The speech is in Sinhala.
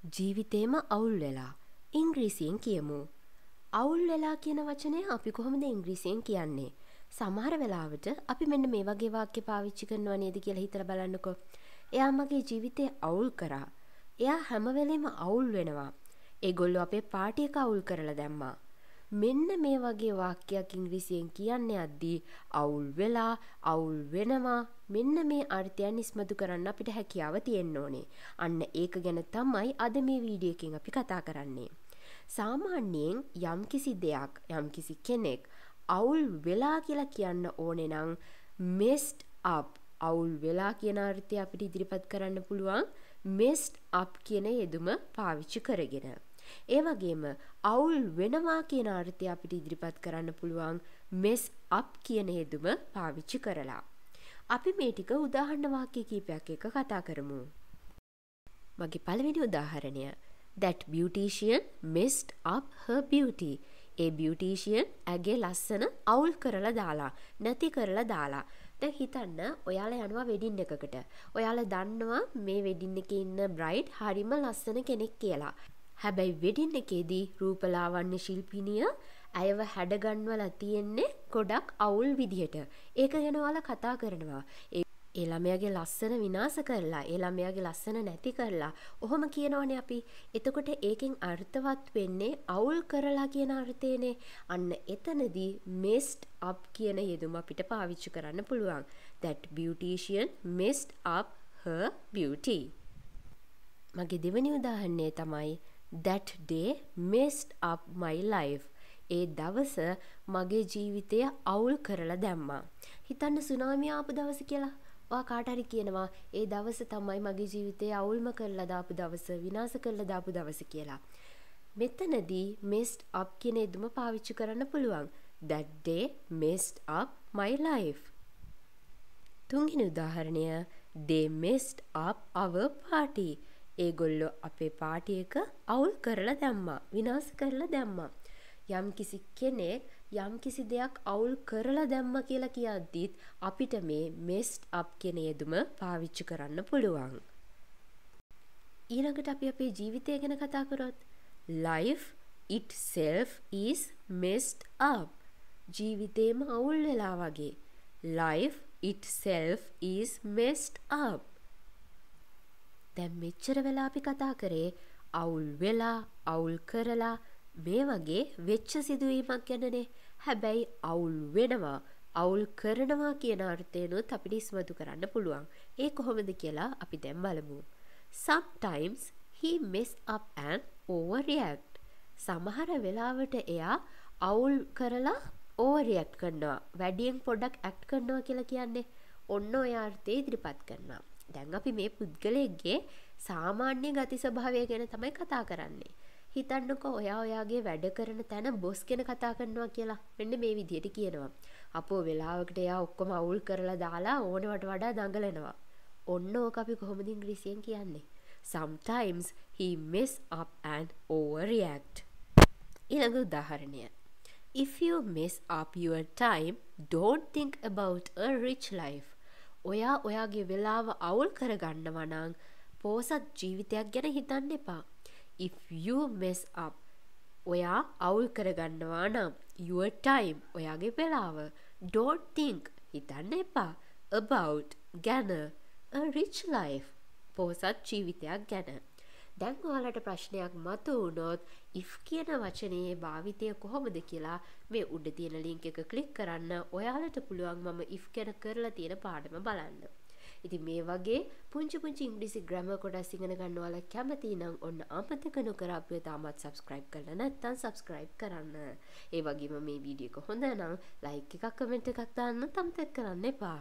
ජීවිතේම අවුල් වෙලා. ඉංග්‍රීසියෙන් කියමු. අවුල් වෙලා කියන වචනය අපි කොහොමද ඉංග්‍රීසියෙන් කියන්නේ? සමහර වෙලාවට අපි මෙන්න මේ වගේ වාක්‍ය පාවිච්චි කරනවා නේද කියලා හිතලා බලන්නකෝ. එයා මගේ ජීවිතේ අවුල් කරා. එයා හැම වෙලෙම අවුල් වෙනවා. ඒගොල්ලෝ අපේ පාටි එක අවුල් කරලා දැම්මා. මෙන්න මේ වගේ වාක්‍යයක් ඉංග්‍රීසියෙන් කියන්න යද්දී අවුල් වෙලා, අවුල් වෙනවා, මෙන්න මේ අර්ථයන් ඉස්මතු කරන්න අපිට හැකියාව තියෙන්න ඕනේ. අන්න ඒක ගැන තමයි අද මේ වීඩියෝ එකෙන් අපි කතා කරන්නේ. සාමාන්‍යයෙන් යම්කිසි දෙයක්, යම්කිසි කෙනෙක් අවුල් වෙලා කියලා කියන්න ඕනේ නම් messed up, අවුල් වෙලා කියන අර්ථය අපිට ඉදිරිපත් කරන්න පුළුවන් messed up කියන යෙදුම පාවිච්චි කරගෙන. ඒ වගේම අවුල් වෙනවා කියන අර්ථය අපිට ඉදිරිපත් කරන්න පුළුවන් mess up කියන යෙදුම පාවිච්චි කරලා. අපි මේ ටික උදාහරණ වාක්‍ය කිහිපයක් එක්ක කතා කරමු. මගේ පළවෙනි උදාහරණය. That beautician messed up her beauty. A beautician ඇගේ ලස්සන අවුල් කරලා දාලා, නැති කරලා දාලා. දැන් හිතන්න ඔයාලා යනවා වෙඩින් එකකට. ඔයාලා දන්නවා මේ වෙඩින් එකේ ඉන්න බ්‍රයිඩ් හරිම ලස්සන කෙනෙක් කියලා. හැබැයි වෙඩින් එකේදී රූපලාවන්‍ය ශිල්පිනිය ඇයව හැඩගන්වලා තියෙන්නේ ගොඩක් අවුල් විදිහට. ඒක ගැන ඔයාලා කතා කරනවා. ඒ ළමයාගේ ලස්සන විනාශ කරලා, ඒ ළමයාගේ ලස්සන නැති කරලා, ඔහොම කියනවනේ අපි. එතකොට ඒකෙන් අර්ථවත් වෙන්නේ අවුල් කරලා කියන අර්ථයනේ. අන්න එතනදී messed up කියන යෙදුම අපිට පාවිච්චි කරන්න පුළුවන්. That beautician messed up her beauty. මගේ දෙවෙනි උදාහරණය තමයි That day messed up my life. ඒ දවස මගේ ජීවිතය අවුල් කරලා දැම්මා. හිතන්න සුනාමිය ආපු දවස කියලා. ඔයා කාට හරි කියනවා ඒ දවස තමයි මගේ ජීවිතය අවුල්ම කරලා දාපු දවස, විනාශ කරලා දාපු දවස කියලා. මෙතනදී messed up කියන යෙදුම පාවිච්චි කරන්න පුළුවන්. That day messed up my life. තුන්වෙනි උදාහරණය They messed up our party. ඒගොල්ලෝ අපේ පාටි එක අවුල් කරලා දැම්මා, විනාශ කරලා දැම්මා. යම්කිසි කෙනෙක් යම්කිසි දෙයක් අවුල් කරලා දැම්මා කියලා කියද්දිත් අපිට මේ messed up කියන යෙදුම පාවිච්චි කරන්න පුළුවන්. ඊළඟට අපි අපේ ජීවිතය ගැන කතා කරොත් life itself is messed up. ජීවිතේම අවුල් වෙලා වගේ. life itself is messed up. දැන් මෙච්චර වෙලා අපි කතා කරේ අවුල් වෙලා, අවුල් කරලා මේ වගේ වෙච්ච සිදුවීමක් ගැනනේ. හැබැයි අවුල් වෙනවා, අවුල් කරනවා කියන අර්ථයනොත් අපිට ඉස්මතු කරන්න පුළුවන්. ඒ කොහොමද කියලා අපි දැන් බලමු. Sometimes he mess up and overreact. සමහර වෙලාවට එයා අවුල් කරලා overreact කරනවා. වැඩියෙන් පොඩ්ඩක් act කරනවා කියලා කියන්නේ. ඔන්න ඔය අර්ථය ඉදිරිපත් කරනවා. දැන් අපි මේ පුද්ගලයෙක්ගේ සාමාන්‍ය ගති ස්වභාවය ගැන තමයි කතා කරන්නේ. හිතන්නකෝ ඔයාගේ වැඩ කරන තැන බොස් කෙන කතා කරනවා කියලා. මෙන්න මේ විදිහට කියනවා. අපෝ වෙලාවකට එයා ඔක්කොම අවුල් කරලා දාලා ඕනවට වඩා දඟලනවා. ඔන්න ඕක අපි කොහොමද ඉංග්‍රීසියෙන් කියන්නේ? Sometimes he mess up and overreact. ඊළඟ උදාහරණය. If you mess up your time, don't think about a rich life. ඔයාගේ වෙලාව අවුල් කරගන්නවා නම් පෝසත් ජීවිතයක් ගැන හිතන්න එපා. If you mess up, ඔයා අවුල් කරගන්නවා නම් your time, ඔයාගේ වෙලාව, don't think, හිතන්න එපා, about, ගැන, a rich life, පෝසත් ජීවිතයක් ගැන. දැන් ඔයාලට ප්‍රශ්නයක් මතුවුණොත් if කියන වචනේ භාවිතය කොහොමද කියලා මේ උඩ තියෙන link එක ක්ලික් කරන්න. ඔයාලට පුළුවන් මම if ගැන කරලා තියෙන පාඩම බලන්න. ඉතින් මේ වගේ පුංචි ඉංග්‍රීසි ග්‍රැමර් කොටස් ඉගෙන ගන්න ඔයාලා කැමති නම් ඔන්න අමතක නොකර අපිව තාමත් subscribe කරලා නැත්නම් subscribe කරන්න. ඒ වගේම මේ වීඩියෝ එක හොඳ නම් like එකක්, comment එකක් දාන්න අමතක කරන්න එපා.